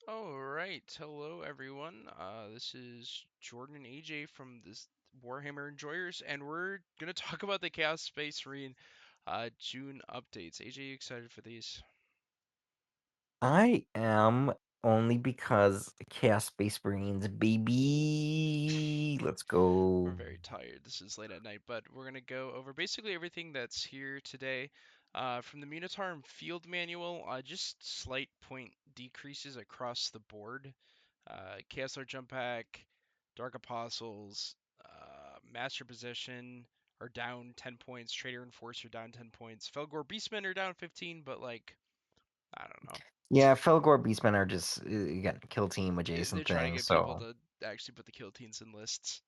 All right, hello everyone. This is Jordan and AJ from this Warhammer Enjoyers, and we're gonna talk about the Chaos Space Marine June updates. AJ, you excited for these? I am only because Chaos Space Marines, baby. Let's We're go. very tired. This is late at night, but we're gonna go over basically everything that's here today. From the Munitarum Field Manual, just slight point decreases across the board. Chaos Lord Jump Pack, Dark Apostles, Master Possession are down 10 points. Trader Enforcer down 10 points. Felgor Beastmen are down 15, but like, I don't know. Yeah, Felgor Beastmen are just again kill team They're adjacent trying to things. get people So to actually put the kill teams in lists.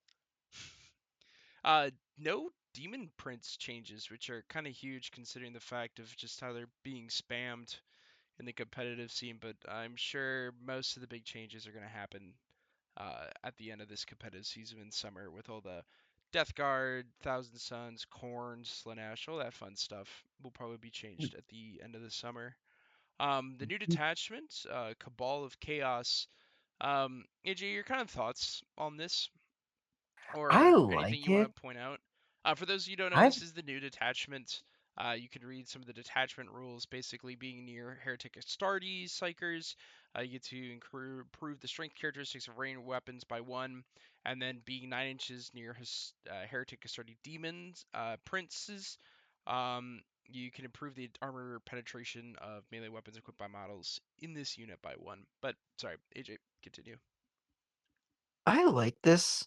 No demon prince changes, which are kind of huge considering the fact of just how they're being spammed in the competitive scene, but I'm sure most of the big changes are going to happen at the end of this competitive season in summer with all the Death Guard, Thousand Suns, Corn, Slanesh, all that fun stuff will probably be changed at the end of the summer. The new detachment, Cabal of Chaos. AJ, your kind of thoughts on this I or anything like you want it. to point out? For those of you who don't know, I this is the new detachment. You can read some of the detachment rules, basically being near Heretic Astartes, Psychers. You get to improve the strength characteristics of ranged weapons by one, and then being 9 inches near Heretic Astartes demons, princes. You can improve the armor penetration of melee weapons equipped by models in this unit by one. But sorry, AJ, continue. I like this.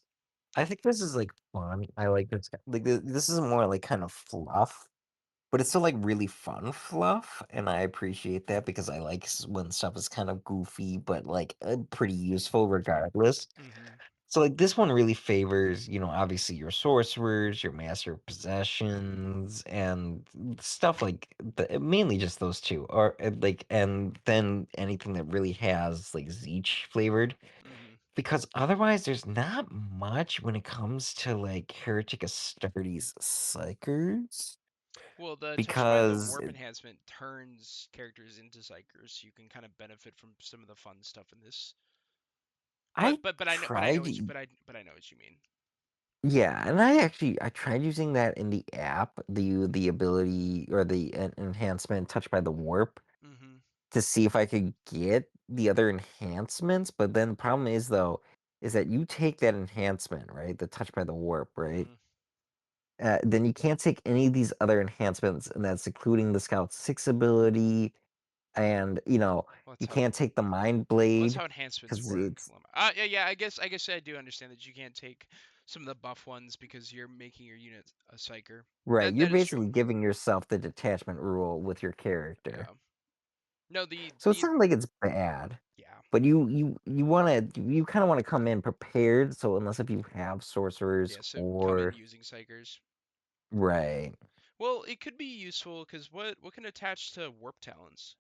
I think this is like fun. I like this. Like this is more like kind of fluff, but it's still like really fun fluff, and I appreciate that because I like when stuff is kind of goofy, but like pretty useful regardless. Hmm. So like this one really favors, obviously your sorcerers, your master of possessions, and stuff like mainly just those two, or like, and then anything that really has like Zeech flavored, Hmm. because otherwise there's not much when it comes to like Heretic Astartes Psychers, Well, the Touched by the because Warp enhancement turns characters into Psychers, so you can kind of benefit from some of the fun stuff in this. I I know tried. but I know what you mean. Yeah, and I tried using that in the app, the ability or the enhancement touched by the warp Hmm. to see if I could get the other enhancements, but then the problem is though is that you take that enhancement, right? The touch by the warp, right? Hmm. Then you can't take any of these other enhancements, and that's including the Scout 6 ability, and Well, you can't take the Mind Blade how enhancements because work. it's Yeah. I guess I do understand that you can't take some of the buff ones because you're making your unit a Psyker. right. You're That is true. basically giving yourself the detachment rule with your character. Yeah. No, So it's not like it's bad, yeah. but you kind of want to come in prepared. So unless if you have sorcerers Yeah. So come in or using Psychers. right, Well, it could be useful because what can attach to Warp Talons?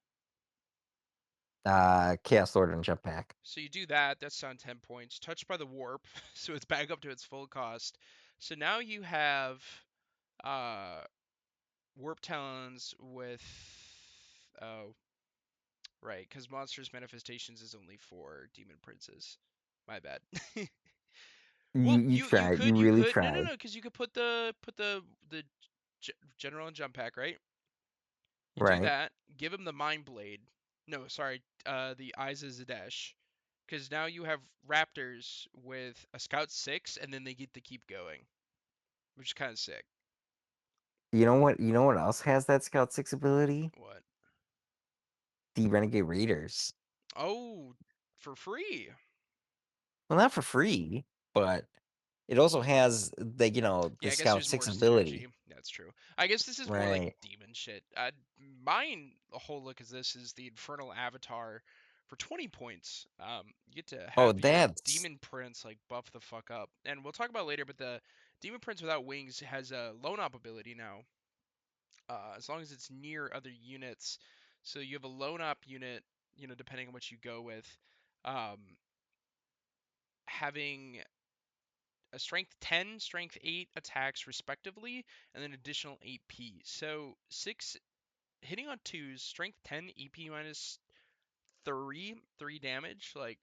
Chaos Lord and Jetpack. So you do that, that's down 10 points. Touched by the warp, so it's back up to its full cost. So now you have uh warp talons with oh right, because monsters manifestations is only for demon princes. My bad. You Well, you tried, you you really could tried, no because you could put the general and jump pack right. You do right? that, give him the mind blade. No, sorry, the Eyes of Zadesh. Because now you have Raptors with a Scout 6, and then they get to keep going, which is kind of sick. You know what? You know what else has that Scout 6 ability? What? The Renegade Raiders. Oh, for free. Well, not for free, but it also has Yeah, the I guess Scout there's more 6 synergy. ability, That's true. I guess this is more like right? demon shit. Mine, the whole look is this is the Infernal Avatar for 20 points. You get to Oh, have your that's Demon Prince like buff the fuck up. And we'll talk about it later, but the Demon Prince without wings has a lone op ability now. As long as it's near other units. So you have a lone op unit, depending on what you go with, um, having a strength 10, strength 8 attacks respectively, and then additional 8p. So 6 hitting on twos, strength 10, EP minus three damage. Like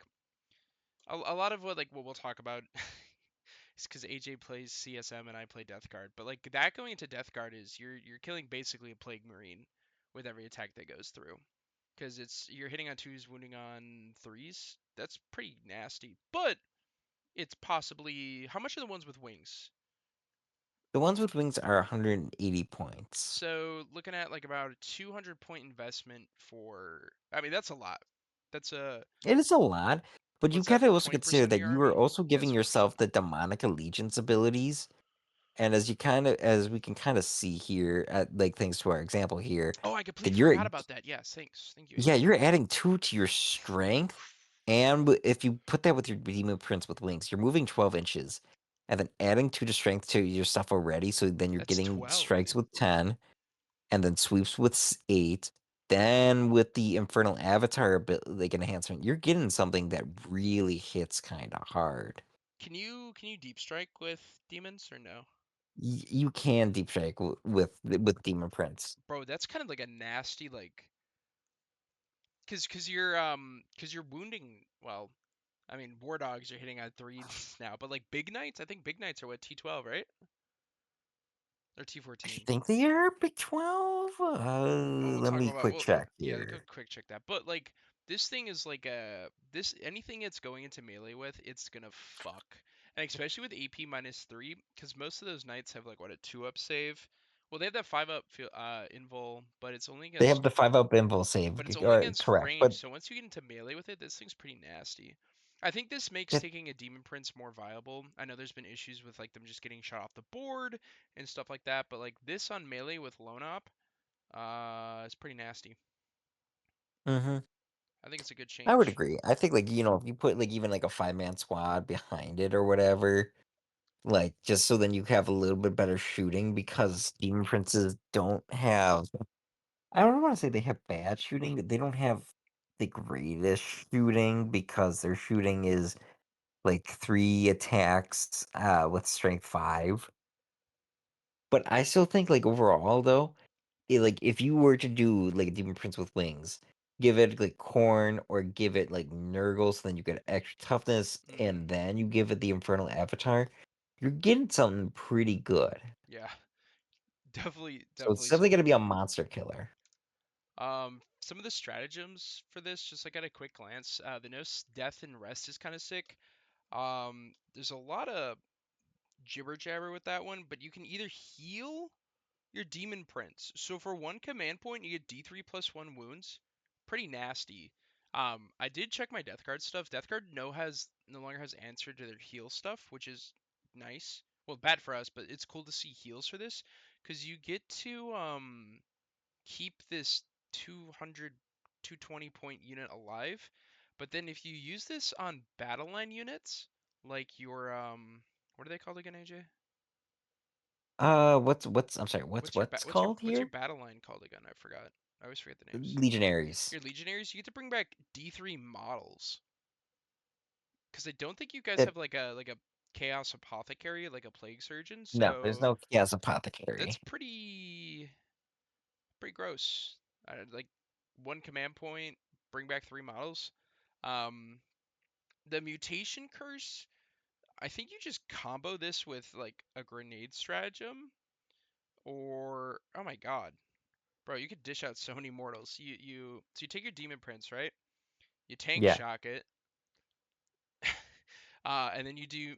a lot of what we'll talk about is because AJ plays CSM and I play Death Guard. But like that going into Death Guard is you're killing basically a Plague Marine with every attack that goes through. Because it's you're hitting on twos, wounding on threes. That's pretty nasty. But it's possibly how much are the ones with wings? The ones with wings are 180 points. So looking at like about a 200 point investment for. I mean that's a lot. That's a It is a lot, but you what's that gotta for also consider 20% of that your you are army? also Yeah, giving it's 14. yourself the demonic allegiance abilities. And as we can kind of see here, at like thanks to our example here, Oh, I completely that you're forgot about that. Yes, thanks. Thank you, yeah, AJ. you're adding two to your strength, and if you put that with your demon prince with wings, you're moving 12 inches, and then adding two to strength to your stuff already. So then you're That's getting 12, strikes dude. with 10, and then sweeps with 8. Then with the infernal avatar like enhancement, you're getting something that really hits kind of hard. Can you deep strike with demons or no? You can deep strike with demon prince. Bro, that's kind of like a nasty like cuz you're wounding well, I mean war dogs are hitting on threes now, but like big knights, I think big knights are what T12, right? Or I T14. think they are Big 12. Well, we'll Let talk me about quick we'll check yeah, let's go here. quick check that. But like this thing is like a this anything it's going into melee with, it's gonna fuck. And especially with AP -3, because most of those knights have like what a 2-up save. Well, they have that 5-up invul, but it's only They have against the 5-up invul save. Correct, range. but So once you get into melee with it, this thing's pretty nasty. I think this makes that taking a demon prince more viable. I know there's been issues with like them just getting shot off the board and stuff like that, but like this on melee with lone op, it's pretty nasty. hmm I think it's a good I would change. agree. I think like if you put like even like a 5-man squad behind it or whatever, like just so then you have a little bit better shooting because demon princes don't have. I don't want to say they have bad shooting. They don't have the greatest shooting because their shooting is like 3 attacks with strength 5. But I still think like overall though, like if you were to do like a demon prince with wings, give it like corn or give it like nurgle so then you get extra toughness Mm, and then you give it the infernal avatar, you're getting something pretty good. yeah, definitely, So it's definitely definitely so. gonna be a monster killer. Some of the stratagems for this, just like at a quick glance, the no death and rest is kind of sick. There's a lot of jibber jabber with that one, but you can either heal your demon prince. So for one command point, you get D3 plus one wounds. Pretty nasty. I did check my Death Guard stuff. Death Guard no longer has answer to their heal stuff, which is nice. Well, bad for us, but it's cool to see heals for this because you get to keep this 200 220 point unit alive. But then if you use this on battle line units, like your what are they called again, AJ? What's I'm sorry, what's called What's your here? battle line called again? I forgot. I always forget the names. Legionaries. Your legionaries, you get to bring back D3 models because I don't think you guys That have like a chaos apothecary like a plague surgeon. No, there's So no chaos that's apothecary. pretty gross. Like one command point, bring back 3 models. Um, the mutation curse. I think you just combo this with like a grenade stratagem, or oh my god, bro, you could dish out so many mortals. You take your demon prince, right? You tank Yeah. shock it, and then you do.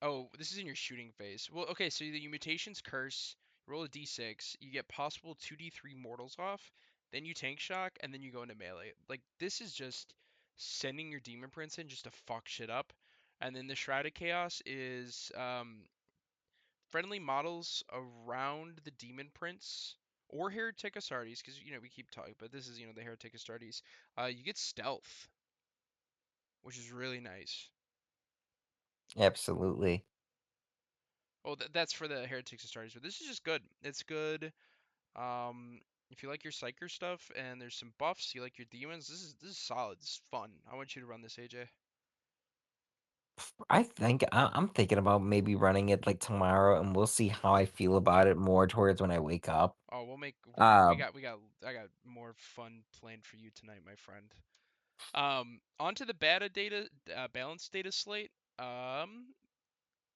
Oh, this is in your shooting phase. Well, okay, so the mutations curse. Roll a d6. You get possible 2d3 mortals off. Then you tank shock, and then you go into melee. Like this is just sending your demon prince in just to fuck shit up. And then the shrouded chaos is friendly models around the demon prince or heretic astartes, because we keep talking, but this is the heretic astartes. You get stealth, which is really nice. Absolutely. Well, that's for the heretics astartes, but this is just good. It's good. Um, if you like your psyker stuff and there's some buffs, you like your demons. This is solid. This is fun. I want you to run this, AJ. I'm thinking about maybe running it like tomorrow, and we'll see how I feel about it more towards when I wake up. Oh, we'll make Uh, we got I got more fun planned for you tonight, my friend. Onto the balanced data slate. Um,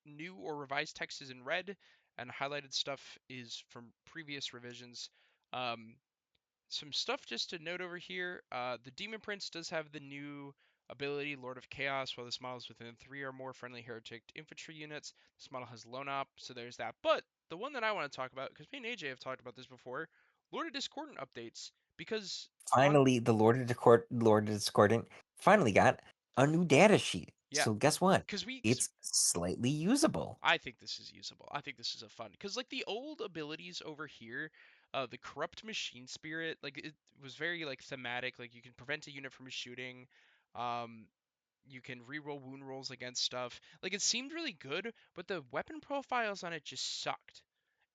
New or revised text is in red, and highlighted stuff is from previous revisions. Um, some stuff just to note over here. The Demon Prince does have the new ability, Lord of Chaos. While this model is within 3 or more friendly heretic infantry units, this model has lone op, so there's that. But the one that I want to talk about, because me and AJ have talked about this before, Lord of Discordant updates. Because on Finally, the Lord of Discordant finally got a new data sheet. yeah, So guess what? because we It's slightly usable. I think this is usable. I think this is a fun because like the old abilities over here, the corrupt machine spirit, like it was very like thematic. Like you can prevent a unit from shooting, um, you can reroll wound rolls against stuff. Like it seemed really good, but the weapon profiles on it just sucked,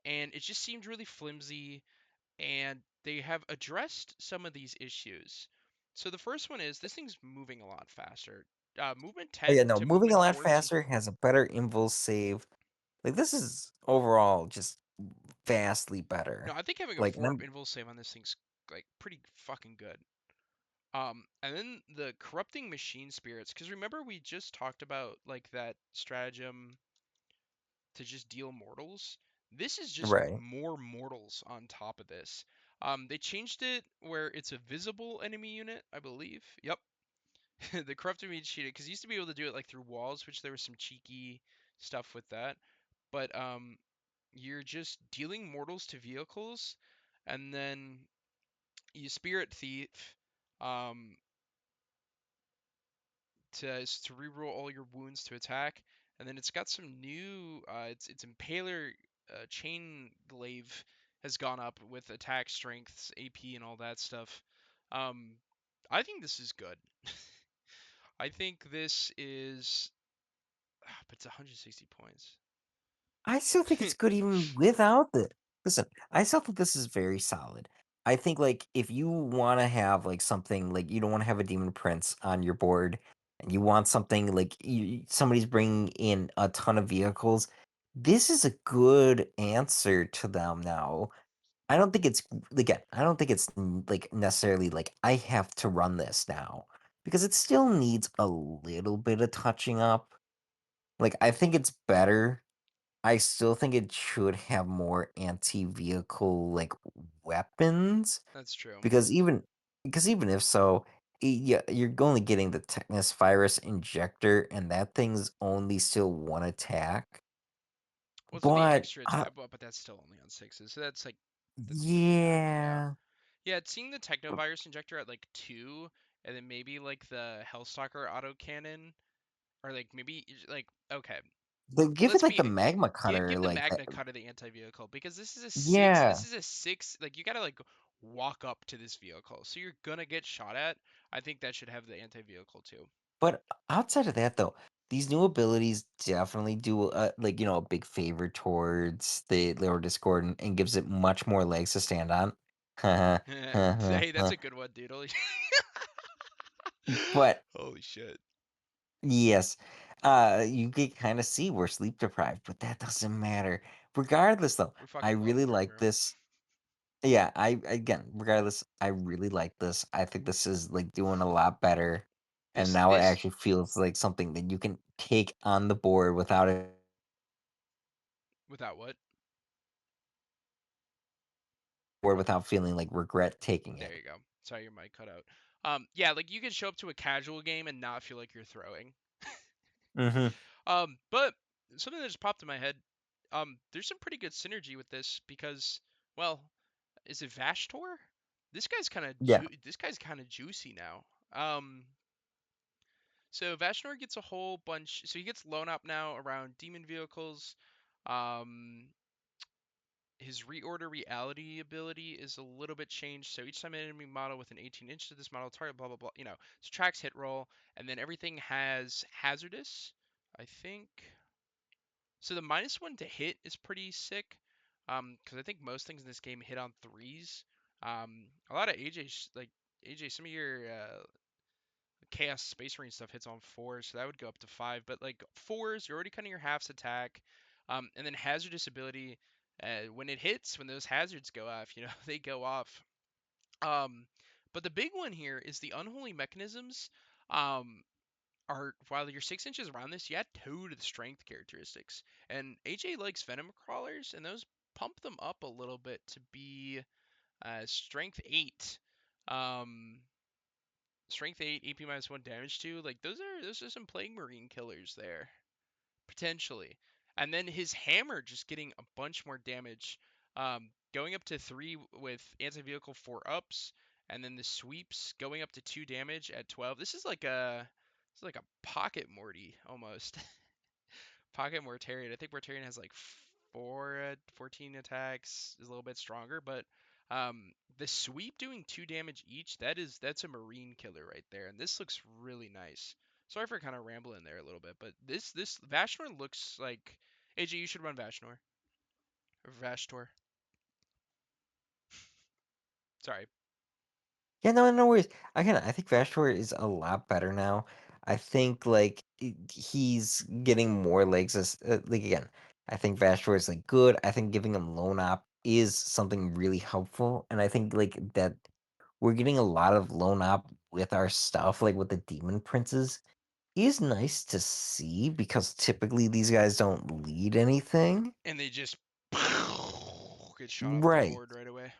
and it just seemed really flimsy. And they have addressed some of these issues. So the first one is this thing's moving a lot faster. Movement Oh yeah, 10 no, to moving a movement lot 14. faster has a better invul save. Like this is overall just vastly No, better. I think having a Like 4-up invul save on this thing's like pretty fucking good. And then the corrupting machine spirits, because remember we just talked about like that stratagem to just deal mortals. This is just right. more mortals on top of this. They changed it where it's a visible enemy unit, I believe. Yep, the corrupting machine, because you used to be able to do it like through walls, which there was some cheeky stuff with that. But you're just dealing mortals to vehicles, and then you spirit thief um to reroll all your wounds to attack, and then it's got some new it's impaler chain glaive has gone up with attack strengths, AP, and all that stuff. um I think this is good. I think this is but it's 160 points. I still think it's good even without the listen, I still think this is very solid. I think like if you want to have like something like you don't want to have a demon prince on your board and you want something like somebody's bringing in a ton of vehicles, this is a good answer to them now. I don't think it's again, I don't think it's like necessarily like I have to run this now because it still needs a little bit of touching up. Like I think it's better. I still think it should have more anti-vehicle like weapons That's true. because even if so, yeah, you're only getting the tetanus virus injector, and that thing's only still one attack. Well, it's gonna be But extra attack, but that's still only on sixes, so that's like that's yeah. yeah, Yeah, it's seeing the Technovirus injector at like 2, and then maybe like the Hellstalker autocannon, or like maybe like okay, they give it let's like the be magma give cutter, the like Magna Cut of the anti-vehicle, because this is a 6. This yeah. is a 6. Like you gotta like walk up to this vehicle, so you're gonna get shot at. I think that should have the anti-vehicle too. But outside of that, though, these new abilities definitely do like a big favor towards the lower Discord and gives it much more legs to stand on. Hey, that's a good one, dude. Holy, But holy shit. yes, you can kind of see we're sleep deprived, but that doesn't matter. Regardless, though, We I fucking love really Grim like Grim. this. Yeah, I again, regardless, I really like this. I think this is like doing a lot better, and This now it this actually feels like something that you can take on the board without it without what? board without feeling like regret taking There it. you go. Sorry, your mic cut out. Yeah, like you can show up to a casual game and not feel like you're throwing. Hmm. But something that just popped in my head. There's some pretty good synergy with this because, well, is it Vashtor? Yeah. This guy's kind of juicy now. Um, so Vashtor gets a whole bunch. So he gets loan up now around demon vehicles. Um, his reorder reality ability is a little bit changed. So each time an enemy model with an 18 inch to this model target, blah blah blah. Subtracts hit roll, and then everything has hazardous. I think so. The -1 to hit is pretty sick. Because I think most things in this game hit on threes. A lot of AJ, like AJ, some of your Chaos Space Marine stuff hits on 4s, so that would go up to 5. But like 4s, you're already cutting your half's attack. And then hazardous ability, when it hits, when those hazards go off, they go off. Um, but the big one here is the unholy mechanisms. Um, are while you're 6 inches around this, you add 2 to the strength characteristics. And AJ likes venom crawlers, and those pump them up a little bit to be strength 8. Um, strength 8, AP minus 1 damage 2. Like those are some plague marine killers there potentially. And then his hammer just getting a bunch more damage, going up to 3 with anti-vehicle 4 ups, and then the sweeps going up to 2 damage at 12. This is like a pocket Morty almost. Pocket Mortarian. I think Mortarian has like 14 attacks, is a little bit stronger, but the sweep doing 2 damage each, that's a marine killer right there, and this looks really nice. Sorry for kind of rambling there a little bit, but this Vashnor looks like AJ. You should run Vashnor or Vashtor. Sorry. Yeah, no, no worries. Again, I think Vashtor is a lot better now. I think like he's getting more legs as like again. I think Vashtor is like good. I think giving him lone op is something really helpful, and I think like that we're getting a lot of lone op with our stuff, like with the demon princes, is nice to see because typically these guys don't lead anything. And they just get shot off the Right. board right away.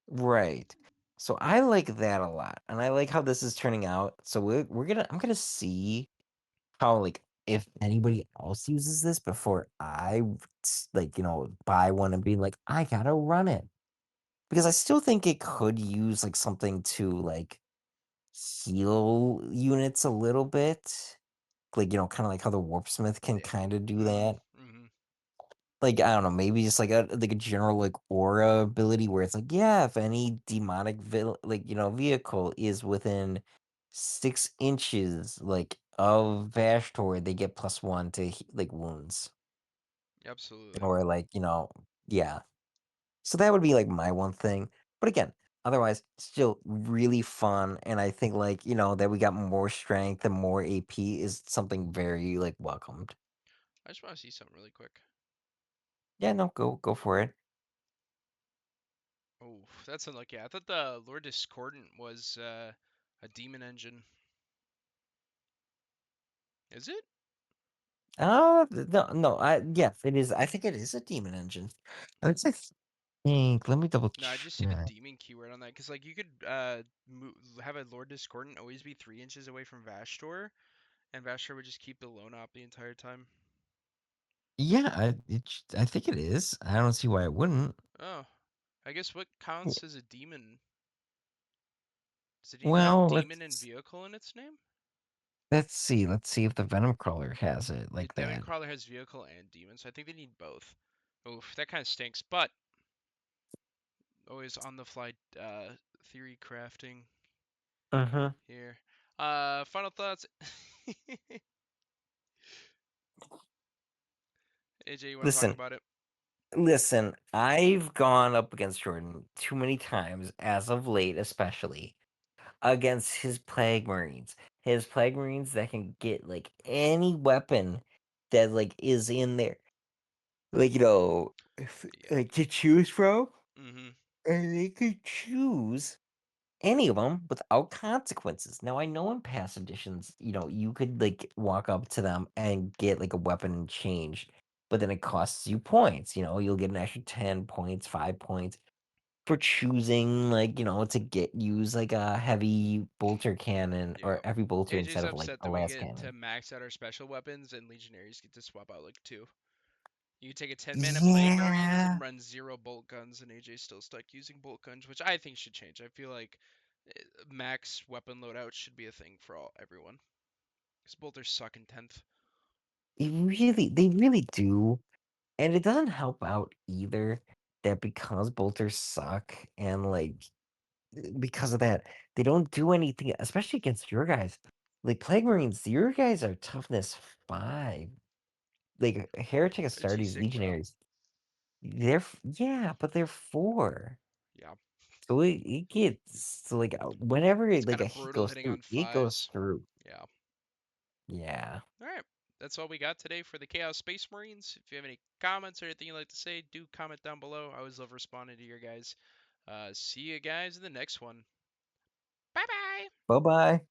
Right. So I like that a lot, and I like how this is turning out. So we're gonna I'm gonna see how like if anybody else uses this before like buy one and be like I gotta run it because I still think it could use like something to like heal units a little bit, like kind of like how the warpsmith can Yeah. kind of do Mhm. that. Mhm. Like, I don't know, maybe just like a general like aura ability where it's like, yeah, if any demonic vehicle is within 6 inches like of Vashtor, they get +1 to like wounds. Absolutely. Or like, yeah. So that would be like my one thing. But again, otherwise, still really fun. And I think like, that we got more strength and more AP is something very like welcomed. I just want to see something really quick. Yeah, no, go for it. Oh, that's unlucky. I thought the Lord Discordant was a demon engine. Is it? No, no, yes, it is. I think it is a demon engine. I think. Let me double No, I just seen a check. demon keyword on that because like you could have a Lord Discordant always be 3 inches away from Vashtor, and Vashtor would just keep the lone op the entire time. Yeah, I think it is. I don't see why it wouldn't. Oh, I guess what W- counts as a demon? Does it even have Well, demon and vehicle in its name? let's see. Let's see if the Venom Crawler has it Yeah, like Demon that. Crawler has vehicle and demon, so I think they need both. Oof, that kind of stinks. But always on the fly theory crafting Uh-huh. here. Final thoughts. AJ, you want to talk Listen, about it? listen. I've gone up against Jordan too many times as of late, especially against his Plague Marines. His Plague Marines that can get like any weapon that like is in there. Like Yeah. like to choose from, Mm-hmm. and they could choose any of them without consequences. Now I know in past editions, you could like walk up to them and get like a weapon and change, but then it costs you points. You'll get an extra 10 points, 5 points for choosing like to get use like a heavy bolter cannon or Yeah. heavy bolter AJ's instead of like upset a that we last get to cannon. max out our special weapons and legionaries get to swap out like 2. You can take a 10 mana Plague Marines Yeah. and run 0 bolt guns, and AJ's still stuck using bolt guns, which I think should change. I feel like max weapon loadout should be a thing for everyone. Because bolters suck in 10th. They really do. And it doesn't help out either that because bolters suck and like because of that, they don't do anything, especially against your guys. Like Plague Marines, your guys are toughness 5. Like Heretic Astartes T6, bro. Legionaries, yeah, but they're 4. Yeah. So it gets like whenever It's kind like a of hit brutal goes hitting through, on it goes fives. through. Yeah. Yeah. All right. That's all we got today for the Chaos Space Marines. If you have any comments or anything you'd like to say, do comment down below. I always love responding to your guys. See you guys in the next one. Bye bye. Bye bye.